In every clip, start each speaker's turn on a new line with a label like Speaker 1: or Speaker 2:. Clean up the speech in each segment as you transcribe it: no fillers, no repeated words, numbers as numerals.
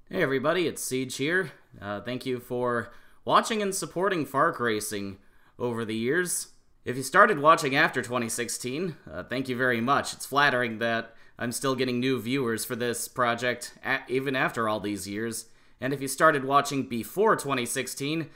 Speaker 1: Hey everybody, it's Siege here. Thank you for watching and supporting FARC Racing over the years. If you started watching after 2016, thank you very much. It's flattering that I'm still getting new viewers for this project, even after all these years. And if you started watching before 2016,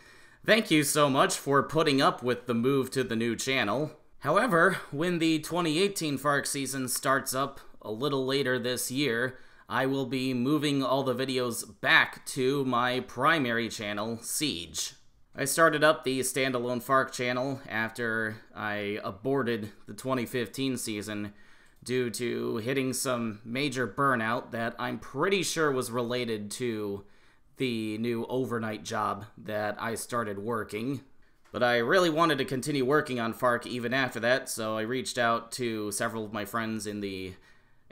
Speaker 1: thank you so much for putting up with the move to the new channel. However, when the 2018 FARC season starts up a little later this year, I will be moving all the videos back to my primary channel, Siege. I started up the standalone FARC channel after I aborted the 2015 season due to hitting some major burnout that I'm pretty sure was related to the new overnight job that I started working. But I really wanted to continue working on FARC even after that, so I reached out to several of my friends in the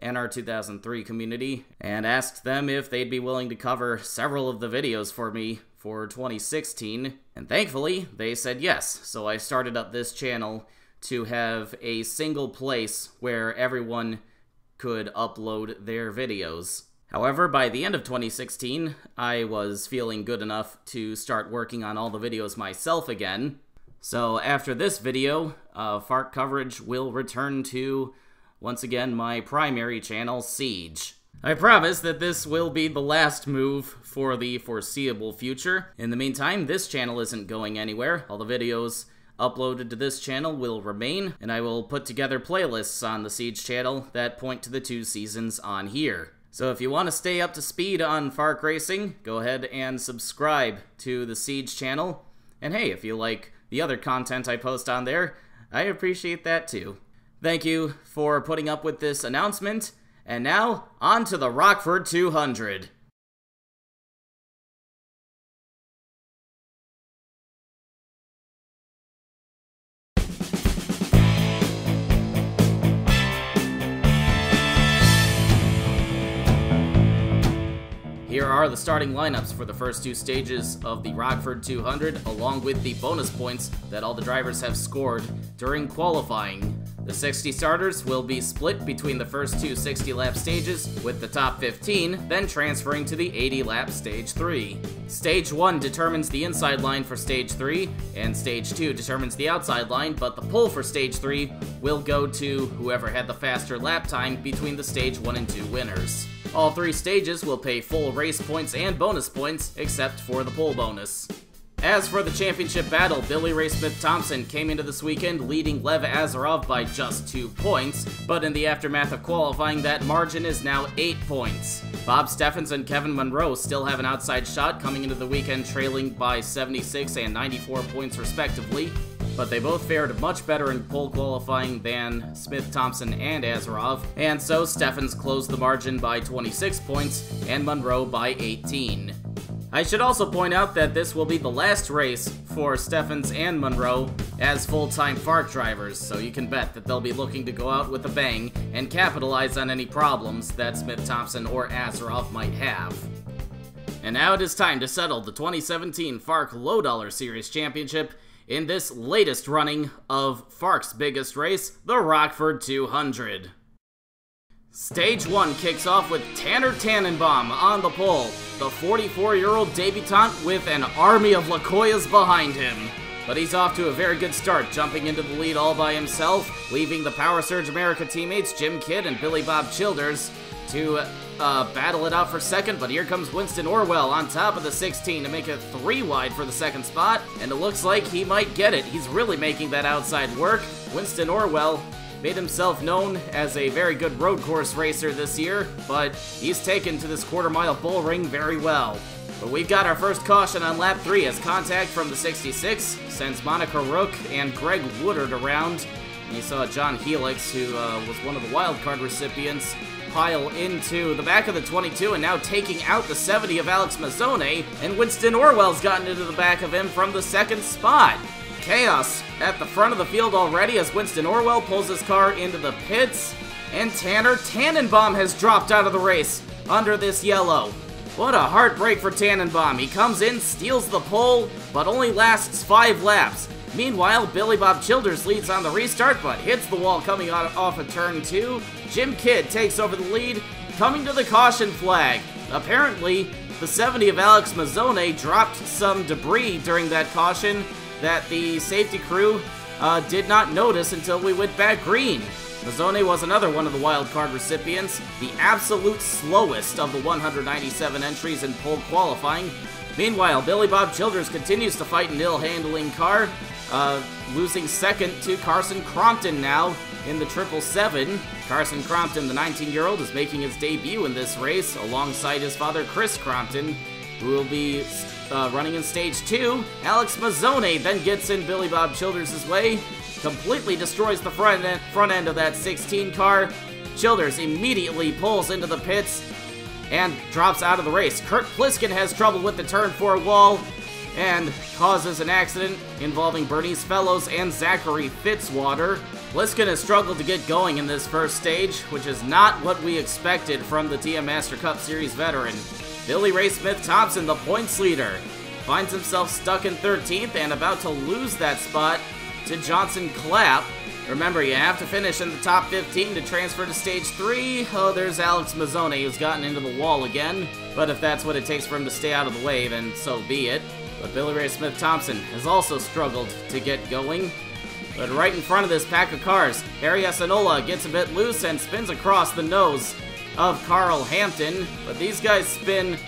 Speaker 1: NR 2003 community and asked them if they'd be willing to cover several of the videos for me for 2016, and thankfully they said yes. So I started up this channel to have a single place where everyone could upload their videos. However, by the end of 2016, I was feeling good enough to start working on all the videos myself again. So after this video, FARC coverage will return to, once again, my primary channel, Siege. I promise that this will be the last move for the foreseeable future. In the meantime, this channel isn't going anywhere. All the videos uploaded to this channel will remain, and I will put together playlists on the Siege channel that point to the 2 seasons on here. So if you want to stay up to speed on FARC Racing, go ahead and subscribe to the Siege channel. And hey, if you like the other content I post on there, I appreciate that too. Thank you for putting up with this announcement, and now, on to the Rockford 200. Here are the starting lineups for the first 2 stages of the Rockford 200, along with the bonus points that all the drivers have scored during qualifying. The 60 starters will be split between the first 2 60-lap stages, with the top 15 then transferring to the 80-lap Stage 3. Stage 1 determines the inside line for Stage 3, and Stage 2 determines the outside line, but the pole for Stage 3 will go to whoever had the faster lap time between the Stage 1 and 2 winners. All 3 stages will pay full race points and bonus points, except for the pole bonus. As for the championship battle, Billy Ray Smith-Thompson came into this weekend leading Lev Azarov by just 2 points, but in the aftermath of qualifying, that margin is now 8 points. Bob Steffens and Kevin Monroe still have an outside shot, coming into the weekend trailing by 76 and 94 points respectively, but they both fared much better in pole qualifying than Smith-Thompson and Azarov, and so Steffens closed the margin by 26 points and Monroe by 18. I should also point out that this will be the last race for Steffens and Monroe as full-time FARC drivers, so you can bet that they'll be looking to go out with a bang and capitalize on any problems that Smith-Thompson or Azarov might have. And now it is time to settle the 2017 FARC Lowe Dollar Series Championship in this latest running of FARC's biggest race, the Rockford 200. Stage 1 kicks off with Tanner Tannenbaum on the pole, the 44-year-old debutant with an army of Lakoyas behind him. But he's off to a very good start, jumping into the lead all by himself, leaving the Power Surge America teammates Jim Kidd and Billy Bob Childers to battle it out for second, but here comes Winston Orwell on top of the 16 to make it 3 wide for the second spot, and it looks like he might get it. He's really making that outside work. Winston Orwell made himself known as a very good road course racer this year, but he's taken to this quarter-mile bull ring very well. But we've got our first caution on lap 3 as contact from the 66 sends Monica Rook and Greg Woodard around. And you saw John Helix, who was one of the wildcard recipients, pile into the back of the 22 and now taking out the 70 of Alex Mazzone, and Winston Orwell's gotten into the back of him from the second spot. Chaos at the front of the field already as Winston Orwell pulls his car into the pits, and Tanner Tannenbaum has dropped out of the race under this yellow. What a heartbreak for Tannenbaum. He comes in, steals the pole, but only lasts 5 laps. Meanwhile, Billy Bob Childers leads on the restart, but hits the wall coming off of turn 2. Jim Kidd takes over the lead, coming to the caution flag. Apparently, The 70 of Alex Mazzone dropped some debris during that caution that the safety crew did not notice until we went back green. Mazzone was another one of the wild card recipients, the absolute slowest of the 197 entries in pole qualifying. Meanwhile, Billy Bob Childers continues to fight an ill-handling car, losing second to Carson Crompton now in the 777. Carson Crompton, the 19-year-old, is making his debut in this race alongside his father Chris Crompton, who will be running in stage 2. Alex Mazzone then gets in Billy Bob Childers' way, completely destroys the front end of that 16 car. Childers immediately pulls into the pits and drops out of the race. Kurt Pliskin has trouble with the turn 4 wall and causes an accident involving Bernice Fellows and Zachary Fitzwater. Pliskin has struggled to get going in this first stage, which is not what we expected from the TM Master Cup Series veteran. Billy Ray Smith-Thompson, the points leader, finds himself stuck in 13th and about to lose that spot to Johnson Clapp. Remember, you have to finish in the top 15 to transfer to stage 3. Oh, there's Alex Mazzone, who's gotten into the wall again. But if that's what it takes for him to stay out of the way, then so be it. But Billy Ray Smith-Thompson has also struggled to get going. But right in front of this pack of cars, Harry Asanola gets a bit loose and spins across the nose of Carl Hampton. But these guys spin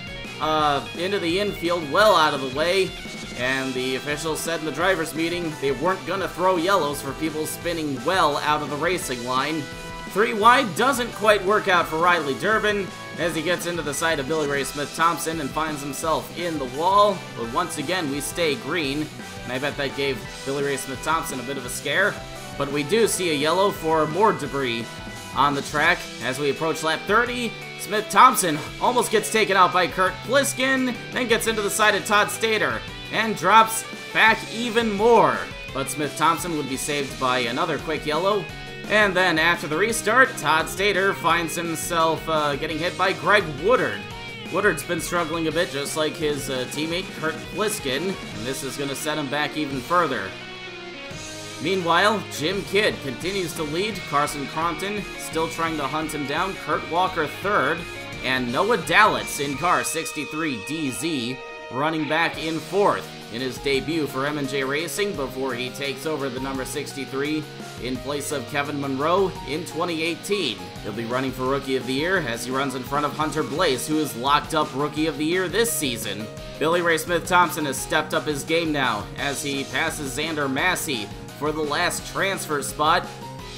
Speaker 1: into the infield well out of the way. And the officials said in the driver's meeting they weren't going to throw yellows for people spinning well out of the racing line. 3 wide doesn't quite work out for Riley Durbin as he gets into the side of Billy Ray Smith-Thompson and finds himself in the wall. But once again, we stay green. And I bet that gave Billy Ray Smith-Thompson a bit of a scare. But we do see a yellow for more debris on the track. As we approach lap 30, Smith-Thompson almost gets taken out by Kurt Pliskin, then gets into the side of Todd Stater and drops back even more. But Smith-Thompson would be saved by another quick yellow. And then after the restart, Todd Stater finds himself getting hit by Greg Woodard. Woodard's been struggling a bit, just like his teammate Kurt Pliskin, and this is going to set him back even further. Meanwhile, Jim Kidd continues to lead. Carson Crompton still trying to hunt him down. Kurt Walker third, and Noah Dalitz in car 63 DZ running back in fourth in his debut for M&J Racing before he takes over the number 63 in place of Kevin Monroe in 2018. He'll be running for Rookie of the Year as he runs in front of Hunter Blaze, who is locked up Rookie of the Year this season. Billy Ray Smith-Thompson has stepped up his game now as he passes Xander Massey for the last transfer spot.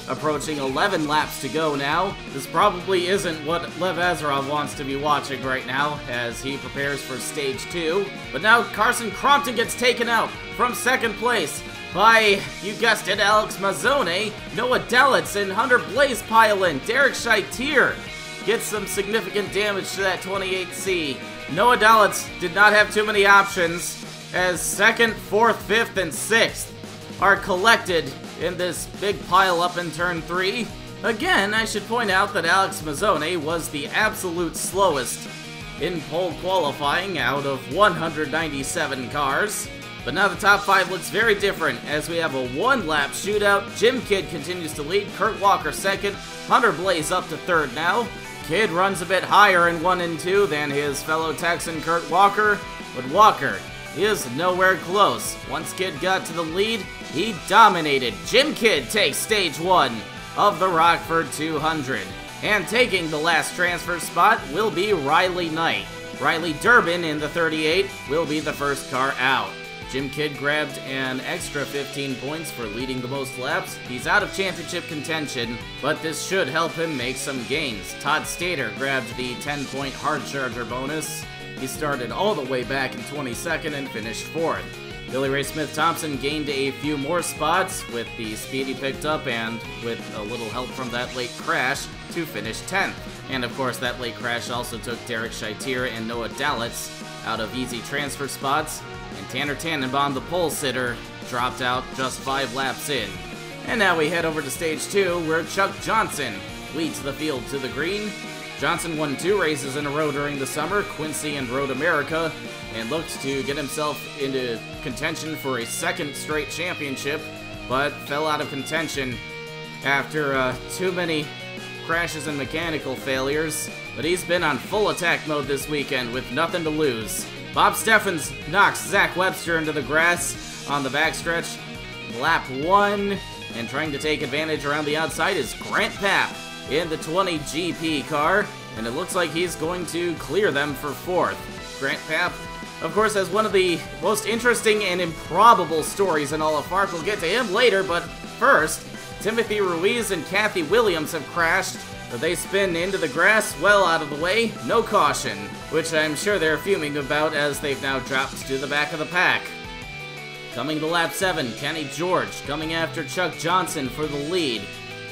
Speaker 1: Approaching 11 laps to go now. This probably isn't what Lev Azarov wants to be watching right now as he prepares for stage 2. But now Carson Crompton gets taken out from second place by, you guessed it, Alex Mazzone. Noah Dalitz and Hunter Blaze pile in. Derek Scheitier gets some significant damage to that 28C. Noah Dalitz did not have too many options as second, fourth, fifth, and sixth are collected in this big pile up in turn 3. Again, I should point out that Alex Mazzone was the absolute slowest in pole qualifying out of 197 cars. But now the top 5 looks very different as we have a 1-lap shootout. Jim Kidd continues to lead, Kurt Walker second, Hunter Blaze up to third now. Kidd runs a bit higher in 1 and 2 than his fellow Texan Kurt Walker, but Walker is nowhere close. Once Kidd got to the lead, he dominated. Jim Kidd takes stage 1 of the Rockford 200. And taking the last transfer spot will be Riley Knight. Riley Durbin in the 38 will be the first car out. Jim Kidd grabbed an extra 15 points for leading the most laps. He's out of championship contention, but this should help him make some gains. Todd Stater grabbed the 10-point hard charger bonus. He started all the way back in 22nd and finished 4th. Billy Ray Smith-Thompson gained a few more spots with the speed he picked up and with a little help from that late crash to finish 10th. And of course that late crash also took Derek Scheitier and Noah Dalitz out of easy transfer spots, and Tanner Tannenbaum, the pole sitter, dropped out just 5 laps in. And now we head over to stage 2 where Chuck Johnson leads the field to the green. Johnson won 2 races in a row during the summer, Quincy and Road America, and looked to get himself into contention for a 2nd straight championship, but fell out of contention after too many crashes and mechanical failures. but he's been on full attack mode this weekend with nothing to lose. Bob Steffens knocks Zach Webster into the grass on the backstretch. Lap 1, and trying to take advantage around the outside is Grant Papp in the 20 GP car, and it looks like he's going to clear them for 4th. Grant Papp, of course, has one of the most interesting and improbable stories in all of FARC. We'll get to him later, but first, Timothy Ruiz and Kathy Williams have crashed, but they spin into the grass well out of the way, no caution, which I'm sure they're fuming about as they've now dropped to the back of the pack. Coming to lap 7, Kenny George coming after Chuck Johnson for the lead.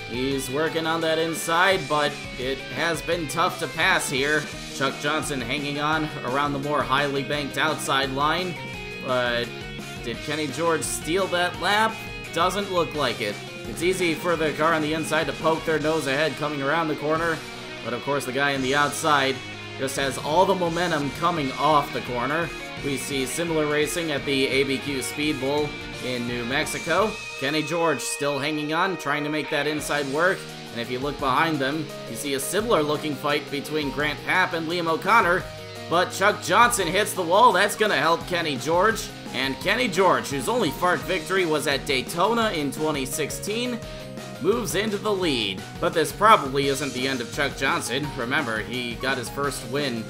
Speaker 1: He's working on that inside, but it has been tough to pass here. Chuck Johnson hanging on around the more highly banked outside line, but did Kenny George steal that lap? Doesn't look like it. It's easy for the car on the inside to poke their nose ahead coming around the corner, but of course the guy on the outside just has all the momentum coming off the corner. We see similar racing at the ABQ Speed Bowl in New Mexico. Kenny George still hanging on, trying to make that inside work, and if you look behind them, you see a similar looking fight between Grant Papp and Liam O'Connor, but Chuck Johnson hits the wall. That's gonna help Kenny George. And Kenny George, whose only FARC victory was at Daytona in 2016, moves into the lead. But this probably isn't the end of Chuck Johnson. Remember, he got his first win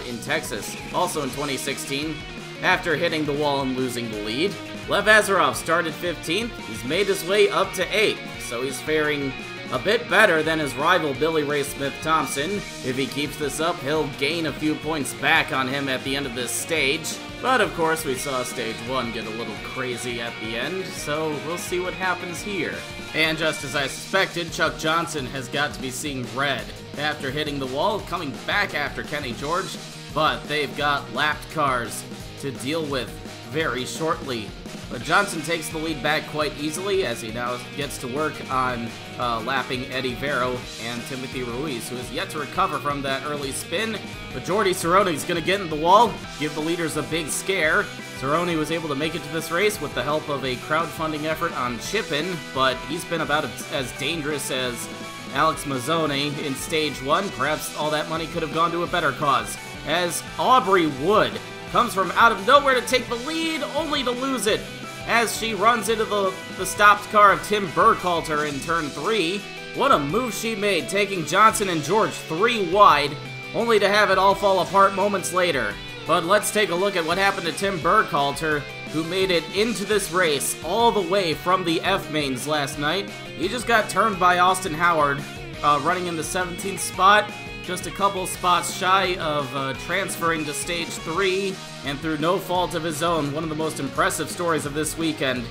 Speaker 1: in Texas, also in 2016, after hitting the wall and losing the lead. Lev Azarov started 15th. He's made his way up to 8th, so he's faring a bit better than his rival Billy Ray Smith-Thompson. If he keeps this up, he'll gain a few points back on him at the end of this stage. But of course, we saw Stage 1 get a little crazy at the end, so we'll see what happens here. And just as I suspected, Chuck Johnson has got to be seeing red after hitting the wall, coming back after Kenny George, but they've got lapped cars to deal with very shortly. But Johnson takes the lead back quite easily as he now gets to work on lapping Eddie Vero and Timothy Ruiz, who is yet to recover from that early spin. But Jordy Cerrone is going to get in the wall, give the leaders a big scare. Cerrone was able to make it to this race with the help of a crowdfunding effort on Chippin, but he's been about as dangerous as Alex Mazzone in Stage 1. Perhaps all that money could have gone to a better cause, as Aubrey Wood comes from out of nowhere to take the lead, only to lose it as she runs into the stopped car of Tim Burkhalter in turn 3. What a move she made, taking Johnson and George 3 wide, only to have it all fall apart moments later. But let's take a look at what happened to Tim Burkhalter, who made it into this race all the way from the F-mains last night. He just got turned by Austin Howard, running in the 17th spot, just a couple spots shy of transferring to Stage 3, and through no fault of his own, one of the most impressive stories of this weekend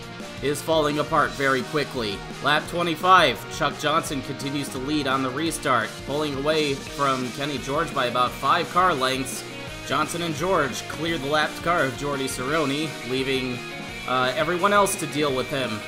Speaker 1: is falling apart very quickly. Lap 25, Chuck Johnson continues to lead on the restart, pulling away from Kenny George by about 5 car lengths. Johnson and George clear the lapped car of Jordy Cerrone, leaving everyone else to deal with him.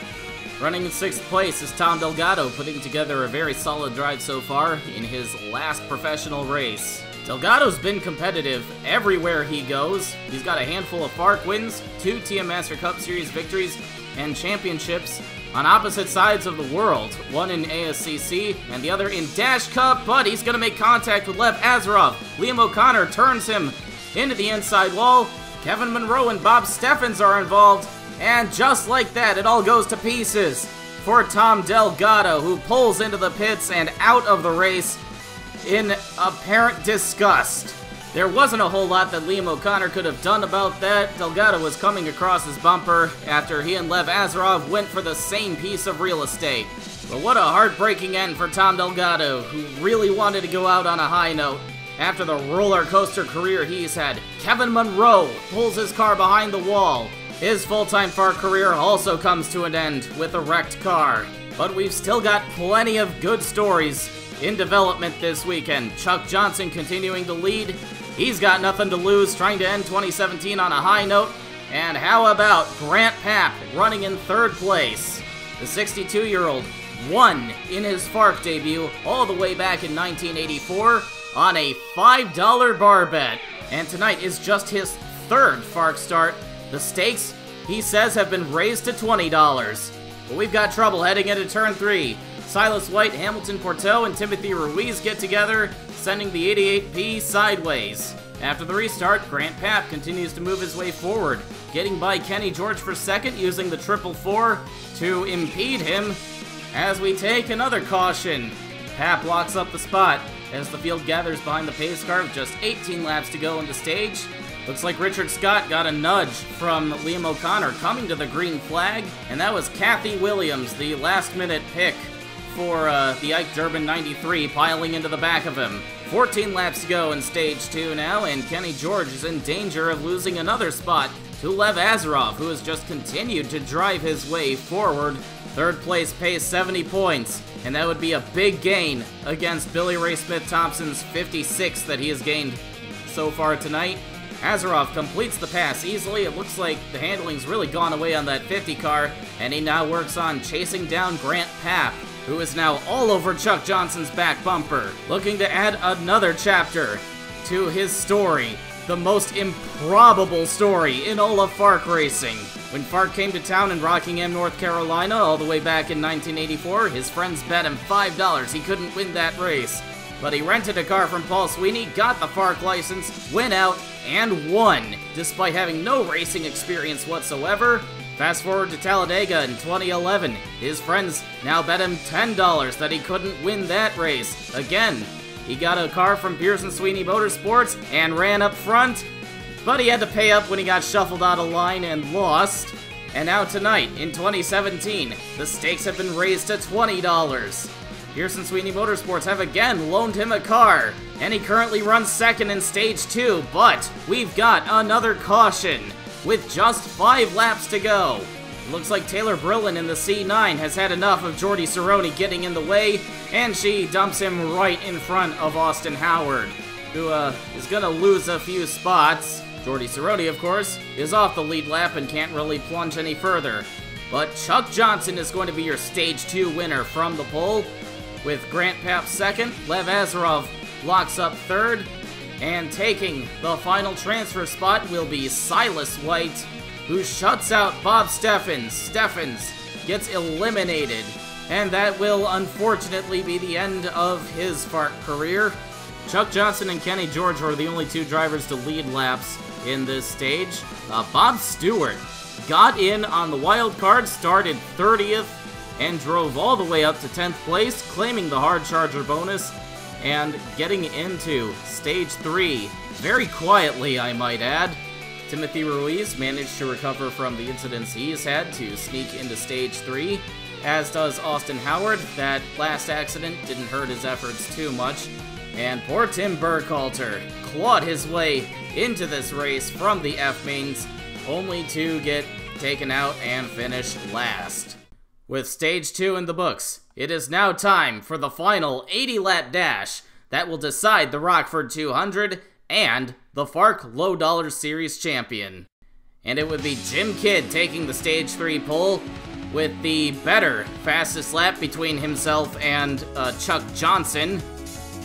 Speaker 1: Running in 6th place is Tom Delgado, putting together a very solid drive so far in his last professional race. Delgado's been competitive everywhere he goes. He's got a handful of FARC wins, 2 TM Master Cup Series victories, and championships on opposite sides of the world. One in ASCC and the other in Dash Cup, but he's going to make contact with Lev Azarov. Liam O'Connor turns him into the inside wall. Kevin Monroe and Bob Steffens are involved. And just like that, it all goes to pieces for Tom Delgado, who pulls into the pits and out of the race in apparent disgust. There wasn't a whole lot that Liam O'Connor could have done about that. Delgado was coming across his bumper after he and Lev Azarov went for the same piece of real estate. But what a heartbreaking end for Tom Delgado, who really wanted to go out on a high note after the roller coaster career he's had. Kevin Monroe pulls his car behind the wall. His full-time FARC career also comes to an end with a wrecked car. But we've still got plenty of good stories in development this weekend. Chuck Johnson continuing to lead. He's got nothing to lose, trying to end 2017 on a high note. And how about Grant Papp running in 3rd place? The 62-year-old won in his FARC debut all the way back in 1984 on a $5 bar bet. And tonight is just his 3rd FARC start. The stakes, he says, have been raised to $20. But we've got trouble heading into turn 3. Silas White, Hamilton Porteau, and Timothy Ruiz get together, sending the 88P sideways. After the restart, Grant Papp continues to move his way forward, getting by Kenny George for second using the 444 to impede him as we take another caution. Papp locks up the spot as the field gathers behind the pace car with just 18 laps to go in the stage. Looks like Richard Scott got a nudge from Liam O'Connor coming to the green flag, and that was Kathy Williams, the last-minute pick for the Ike Durbin 93, piling into the back of him. 14 laps to go in Stage 2 now, and Kenny George is in danger of losing another spot to Lev Azarov, who has just continued to drive his way forward. Third place pays 70 points, and that would be a big gain against Billy Ray Smith-Thompson's 56 that he has gained so far tonight. Azarov completes the pass easily. It looks like the handling's really gone away on that 50 car, and he now works on chasing down Grant Papp, who is now all over Chuck Johnson's back bumper, looking to add another chapter to his story, the most improbable story in all of FARC racing. When FARC came to town in Rockingham, North Carolina, all the way back in 1984, his friends bet him $5 he couldn't win that race. But he rented a car from Paul Sweeney, got the FARC license, went out, and won, despite having no racing experience whatsoever. Fast forward to Talladega in 2011. His friends now bet him $10 that he couldn't win that race. Again, he got a car from Pearson Sweeney Motorsports and ran up front, but he had to pay up when he got shuffled out of line and lost. And now tonight, in 2017, the stakes have been raised to $20. Pearson Sweeney Motorsports have again loaned him a car, and he currently runs second in Stage 2, but we've got another caution with just 5 laps to go. It looks like Taylor Brillin in the C9 has had enough of Jordy Cerrone getting in the way, and she dumps him right in front of Austin Howard, who is going to lose a few spots. Jordy Cerrone, of course, is off the lead lap and can't really plunge any further. But Chuck Johnson is going to be your Stage 2 winner from the pole, with Grant Papp second. Lev Azarov locks up third, and taking the final transfer spot will be Silas White, who shuts out Bob Steffens. Steffens gets eliminated, and that will unfortunately be the end of his FARC career. Chuck Johnson and Kenny George were the only two drivers to lead laps in this stage. Bob Stewart got in on the wild card, started 30th, and drove all the way up to 10th place, claiming the hard charger bonus, and getting into Stage 3 very quietly, I might add. Timothy Ruiz managed to recover from the incidents he's had to sneak into Stage 3, as does Austin Howard. That last accident didn't hurt his efforts too much. And poor Tim Burkhalter clawed his way into this race from the F-mains, only to get taken out and finish last. With Stage 2 in the books, it is now time for the final 80-lap dash that will decide the Rockford 200 and the FARC Lowe Dollar Series champion. And it would be Jim Kidd taking the Stage 3 pole, with the better fastest lap between himself and Chuck Johnson.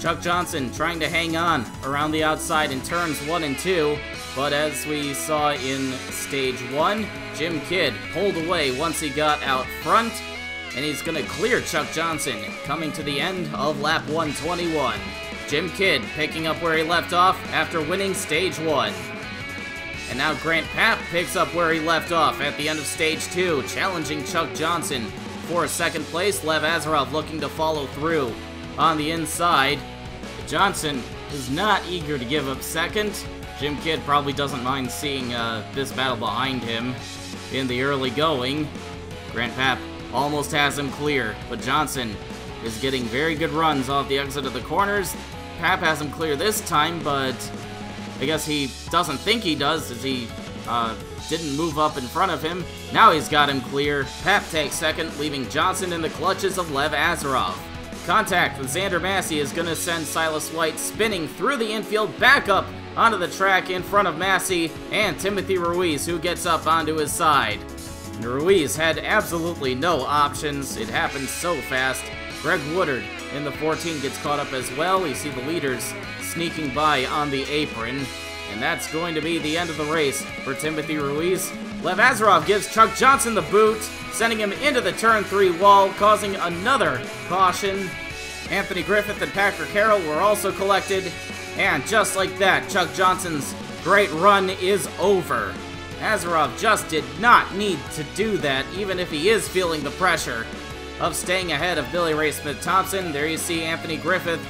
Speaker 1: Chuck Johnson trying to hang on around the outside in turns 1 and 2, but as we saw in Stage 1, Jim Kidd pulled away once he got out front, and he's going to clear Chuck Johnson coming to the end of lap 121. Jim Kidd picking up where he left off after winning Stage 1. And now Grant Papp picks up where he left off at the end of Stage 2, challenging Chuck Johnson for second place. Lev Azarov looking to follow through on the inside. Johnson is not eager to give up second. Jim Kidd probably doesn't mind seeing this battle behind him in the early going. Grant Papp almost has him clear, but Johnson is getting very good runs off the exit of the corners. Papp has him clear this time, but I guess he doesn't think he does, as he didn't move up in front of him. Now he's got him clear. Papp takes second, leaving Johnson in the clutches of Lev Azarov. Contact with Xander Massey is going to send Silas White spinning through the infield back up onto the track in front of Massey and Timothy Ruiz, who gets up onto his side. And Ruiz had absolutely no options. It happened so fast. Greg Woodard in the 14 gets caught up as well. You see the leaders sneaking by on the apron. And that's going to be the end of the race for Timothy Ruiz. Lev Azarov gives Chuck Johnson the boot, sending him into the turn 3 wall, causing another caution. Anthony Griffith and Patrick Carroll were also collected. And just like that, Chuck Johnson's great run is over. Azarov just did not need to do that, even if he is feeling the pressure of staying ahead of Billy Ray Smith-Thompson. There you see Anthony Griffith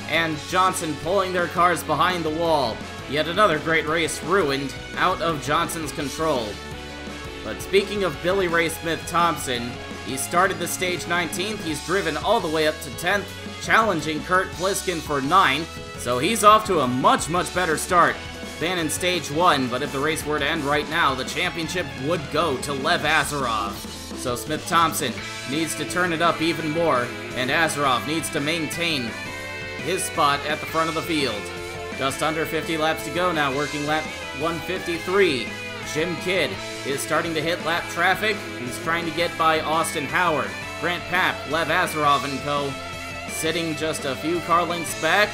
Speaker 1: and Johnson pulling their cars behind the wall. Yet another great race ruined, out of Johnson's control. But speaking of Billy Ray Smith-Thompson, he started the stage 19th, he's driven all the way up to 10th, challenging Kurt Pliskin for 9th, so he's off to a much better start than in stage 1, but if the race were to end right now, the championship would go to Lev Azarov. So Smith-Thompson needs to turn it up even more, and Azarov needs to maintain his spot at the front of the field. Just under 50 laps to go now, working lap 153. Jim Kidd is starting to hit lap traffic. He's trying to get by Austin Howard, Grant Papp, Lev Azarov and co. Sitting just a few car lengths back,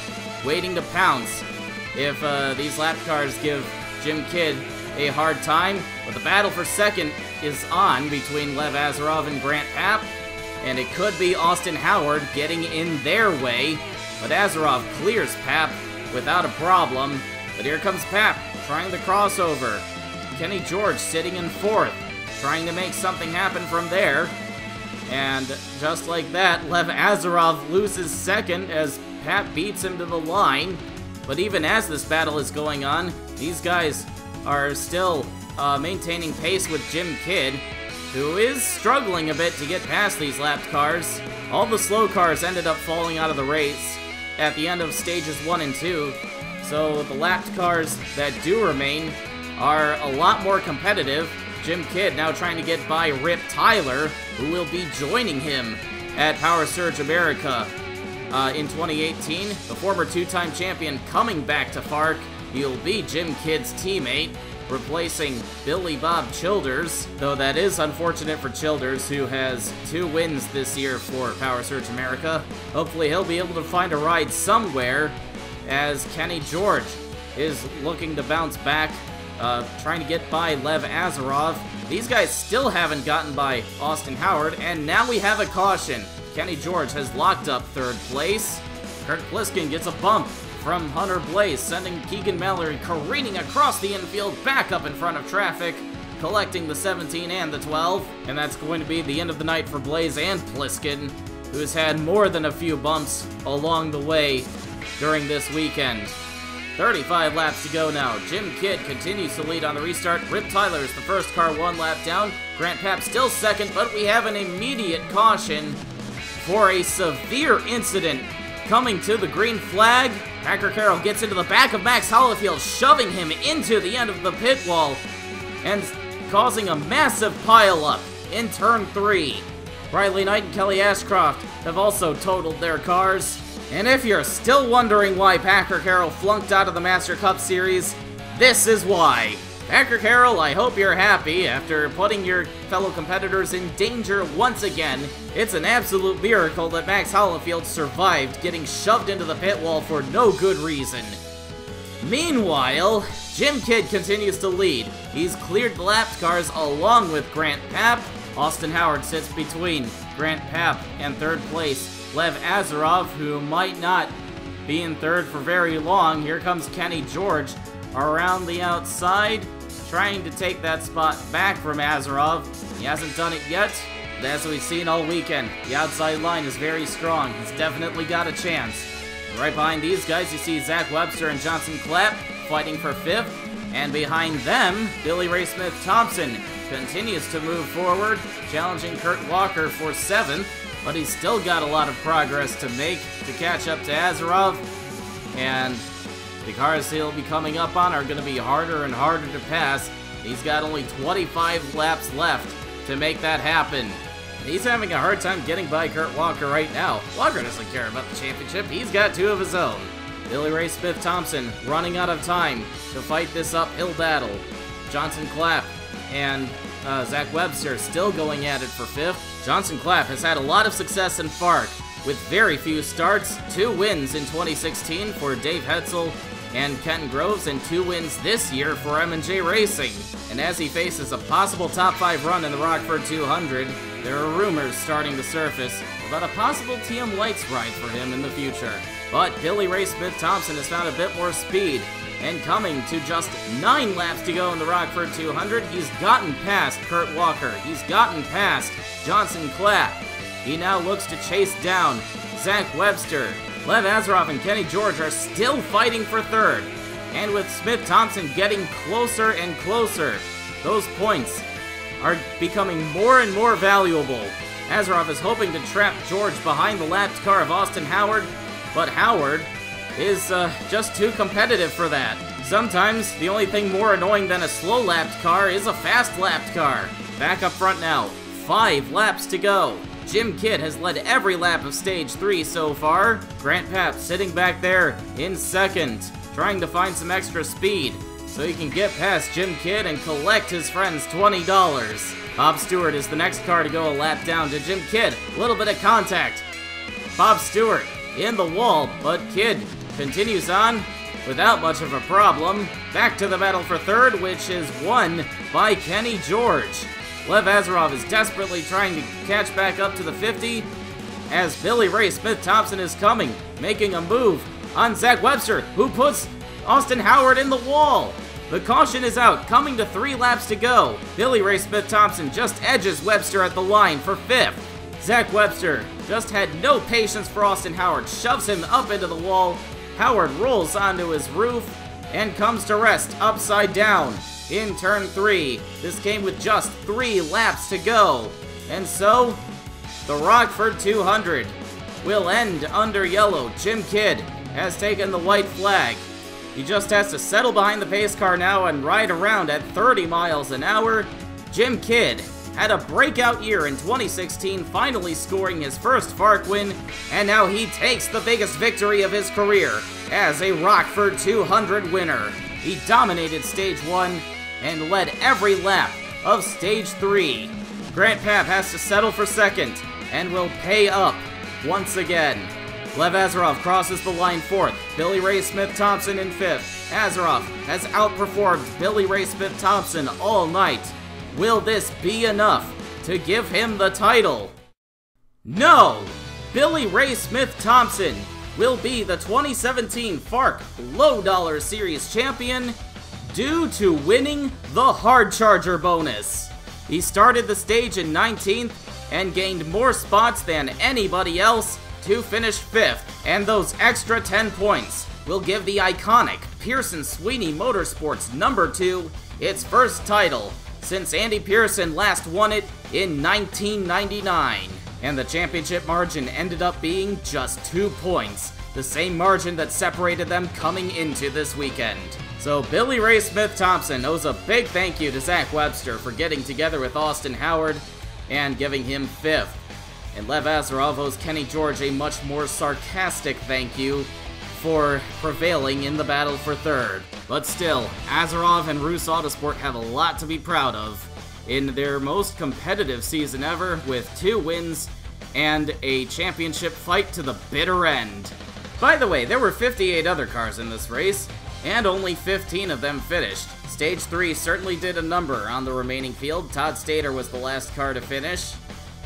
Speaker 1: waiting to pounce if these lap cars give Jim Kidd a hard time. But the battle for second is on between Lev Azarov and Grant Papp, and it could be Austin Howard getting in their way. But Azarov clears Papp without a problem. But here comes Papp, trying the crossover. Kenny George sitting in 4th, trying to make something happen from there. And just like that, Lev Azarov loses second as Papp beats him to the line. But even as this battle is going on, these guys are still maintaining pace with Jim Kidd, who is struggling a bit to get past these lapped cars. All the slow cars ended up falling out of the race at the end of stages 1 and 2, so the lapped cars that do remain are a lot more competitive. Jim Kidd now trying to get by Rip Tyler, who will be joining him at Power Surge America in 2018. The former 2-time champion coming back to FARC. He'll be Jim Kidd's teammate, replacing Billy Bob Childers, though that is unfortunate for Childers, who has 2 wins this year for Power Surge America. Hopefully he'll be able to find a ride somewhere, as Kenny George is looking to bounce back, trying to get by Lev Azarov. These guys still haven't gotten by Austin Howard, and now we have a caution. Kenny George has locked up 3rd place. Kurt Pliskin gets a bump from Hunter Blaze, sending Keegan Mallory careening across the infield back up in front of traffic, collecting the 17 and the 12. And that's going to be the end of the night for Blaze and Pliskin, who's had more than a few bumps along the way during this weekend. 35 laps to go now. Jim Kidd continues to lead on the restart. Rip Tyler is the first car 1 lap down. Grant Papp still second, but we have an immediate caution for a severe incident coming to the green flag. Packer Carroll gets into the back of Max Hollifield, shoving him into the end of the pit wall and causing a massive pileup in turn 3. Riley Knight and Kelly Ashcroft have also totaled their cars. And if you're still wondering why Packer Carroll flunked out of the Master Cup Series, this is why. Packer Carroll, I hope you're happy after putting your fellow competitors in danger once again. It's an absolute miracle that Max Hollifield survived getting shoved into the pit wall for no good reason. Meanwhile, Jim Kidd continues to lead. He's cleared the lapped cars along with Grant Papp. Austin Howard sits between Grant Papp and 3rd place Lev Azarov, who might not be in 3rd for very long. Here comes Kenny George around the outside, trying to take that spot back from Azarov. He hasn't done it yet, but as we've seen all weekend, the outside line is very strong. He's definitely got a chance. Right behind these guys, you see Zach Webster and Johnson Clapp fighting for 5th, and behind them, Billy Ray Smith-Thompson continues to move forward, challenging Kurt Walker for 7th, but he's still got a lot of progress to make to catch up to Azarov, and the cars he'll be coming up on are going to be harder and harder to pass. He's got only 25 laps left to make that happen. He's having a hard time getting by Kurt Walker right now. Walker doesn't care about the championship. He's got 2 of his own. Billy Ray Smith-Thompson running out of time to fight this uphill battle. Johnson Clapp and Zach Webster still going at it for 5th. Johnson Clapp has had a lot of success in FARC with very few starts. 2 wins in 2016 for Dave Hetzel and Kenton Groves, and 2 wins this year for M&J Racing. And as he faces a possible top 5 run in the Rockford 200, there are rumors starting to surface about a possible TM Lights ride for him in the future. But Billy Ray Smith-Thompson has found a bit more speed, and coming to just 9 laps to go in the Rockford 200, he's gotten past Kurt Walker, he's gotten past Johnson Clapp. He now looks to chase down Zach Webster. Lev Azaroff and Kenny George are still fighting for 3rd, and with Smith-Thompson getting closer and closer, those points are becoming more and more valuable. Azaroff is hoping to trap George behind the lapped car of Austin Howard, but Howard is just too competitive for that. Sometimes the only thing more annoying than a slow lapped car is a fast lapped car. Back up front now, 5 laps to go. Jim Kidd has led every lap of Stage 3 so far. Grant Papp sitting back there in 2nd, trying to find some extra speed so he can get past Jim Kidd and collect his friend's $20. Bob Stewart is the next car to go a lap down to Jim Kidd. A little bit of contact. Bob Stewart in the wall, but Kidd continues on without much of a problem. Back to the battle for 3rd, which is won by Kenny George. Lev Azaroff is desperately trying to catch back up to the 50 as Billy Ray Smith-Thompson is coming, making a move on Zach Webster, who puts Austin Howard in the wall. The caution is out, coming to 3 laps to go. Billy Ray Smith-Thompson just edges Webster at the line for 5th. Zach Webster just had no patience for Austin Howard, shoves him up into the wall. Howard rolls onto his roof and comes to rest upside down in turn 3. This came with just 3 laps to go. And so, the Rockford 200 will end under yellow. Jim Kidd has taken the white flag. He just has to settle behind the pace car now and ride around at 30 miles an hour. Jim Kidd had a breakout year in 2016, finally scoring his first FARC win, and now he takes the biggest victory of his career as a Rockford 200 winner. He dominated Stage 1 and led every lap of Stage 3. Grant Papp has to settle for 2nd and will pay up once again. Lev Azaroff crosses the line 4th. Billy Ray Smith-Thompson in 5th. Azaroff has outperformed Billy Ray Smith-Thompson all night. Will this be enough to give him the title? No! Billy Ray Smith-Thompson will be the 2017 FARC Lowe Dollar Series champion due to winning the Hard Charger bonus. He started the stage in 19th and gained more spots than anybody else to finish 5th, and those extra 10 points will give the iconic Pearson Sweeney Motorsports number 2 its first title since Andy Pearson last won it in 1999. And the championship margin ended up being just 2 points, the same margin that separated them coming into this weekend. So Billy Ray Smith-Thompson owes a big thank you to Zach Webster for getting together with Austin Howard and giving him 5th. And Lev Azaroff owes Kenny George a much more sarcastic thank you for prevailing in the battle for 3rd. But still, Azaroff and Roos Autosport have a lot to be proud of in their most competitive season ever, with 2 wins and a championship fight to the bitter end. By the way, there were 58 other cars in this race, and only 15 of them finished. Stage 3 certainly did a number on the remaining field. Todd Stater was the last car to finish.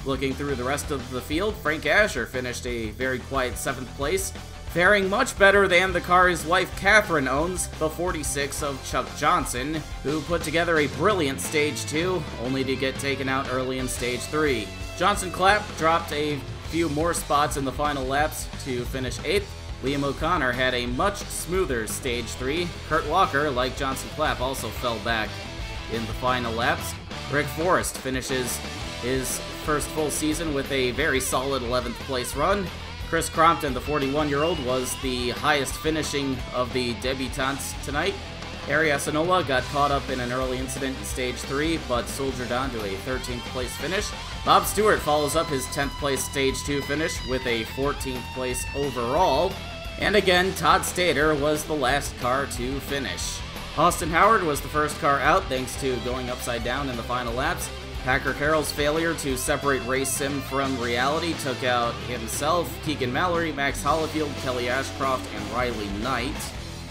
Speaker 1: Looking through the rest of the field, Frank Asher finished a very quiet 7th place, faring much better than the car his wife Catherine owns, the 46 of Chuck Johnson, who put together a brilliant Stage 2, only to get taken out early in Stage 3. Johnson Clapp dropped a few more spots in the final laps to finish 8th. Liam O'Connor had a much smoother Stage 3. Kurt Walker, like Johnson Clapp, also fell back in the final laps. Rick Forrest finishes his first full season with a very solid 11th place run. Chris Crompton, the 41-year-old, was the highest finishing of the debutantes tonight. Ari Asanola got caught up in an early incident in Stage 3, but soldiered on to a 13th place finish. Bob Stewart follows up his 10th place Stage 2 finish with a 14th place overall. And again, Todd Stater was the last car to finish. Austin Howard was the first car out thanks to going upside down in the final laps. Packer Carroll's failure to separate race sim from reality took out himself, Keegan Mallory, Max Hollifield, Kelly Ashcroft, and Riley Knight.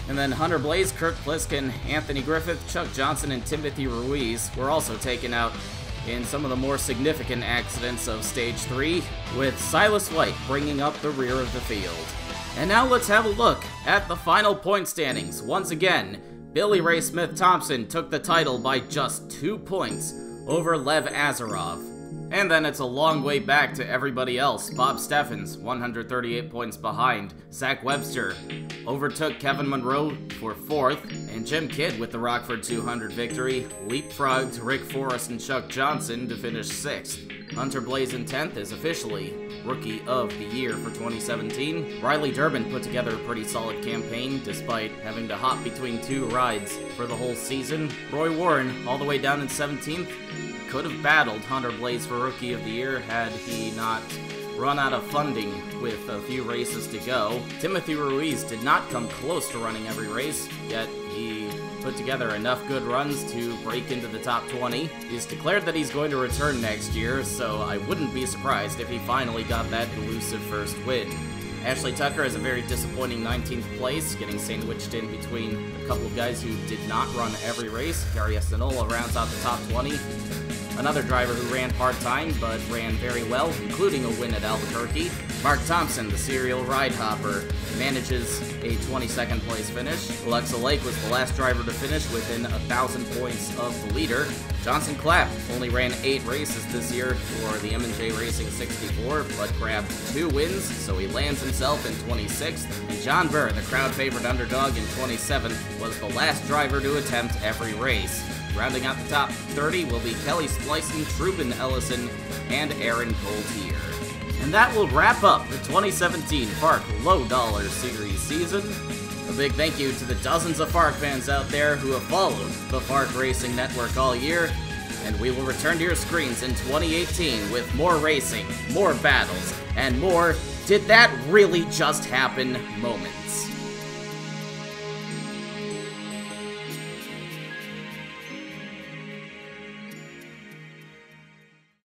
Speaker 1: And then Hunter Blaze, Kurt Pliskin, Anthony Griffith, Chuck Johnson, and Timothy Ruiz were also taken out in some of the more significant accidents of Stage 3, with Silas White bringing up the rear of the field. And now let's have a look at the final point standings. Once again, Billy Ray Smith-Thompson took the title by just 2 points over Lev Azarov. And then it's a long way back to everybody else. Bob Steffens, 138 points behind. Zach Webster overtook Kevin Monroe for 4th, and Jim Kidd with the Rockford 200 victory leapfrogged Rick Forrest and Chuck Johnson to finish 6th. Hunter Blaze in 10th is officially Rookie of the Year for 2017. Riley Durbin put together a pretty solid campaign despite having to hop between 2 rides for the whole season. Roy Warren, all the way down in 17th, could have battled Hunter Blaze for Rookie of the Year had he not run out of funding with a few races to go. Timothy Ruiz did not come close to running every race, yet he put together enough good runs to break into the top 20. He's declared that he's going to return next year, so I wouldn't be surprised if he finally got that elusive first win. Ashley Tucker has a very disappointing 19th place, getting sandwiched in between a couple of guys who did not run every race. Gary Estanola rounds out the top 20. Another driver who ran part-time, but ran very well, including a win at Albuquerque. Mark Thompson, the serial ride hopper, manages a 22nd place finish. Alexa Lake was the last driver to finish within 1,000 points of the leader. Johnson Clapp only ran 8 races this year for the M&J Racing 64, but grabbed 2 wins, so he lands himself in 26th. And John Burr, the crowd-favorite underdog in 27th, was the last driver to attempt every race. Rounding out the top 30 will be Kelly Splicen, Truben Ellison, and Aaron Coltier. And that will wrap up the 2017 FARC Lowe Dollar Series season. A big thank you to the dozens of FARC fans out there who have followed the FARC Racing Network all year, and we will return to your screens in 2018 with more racing, more battles, and more "did that really just happen" moments.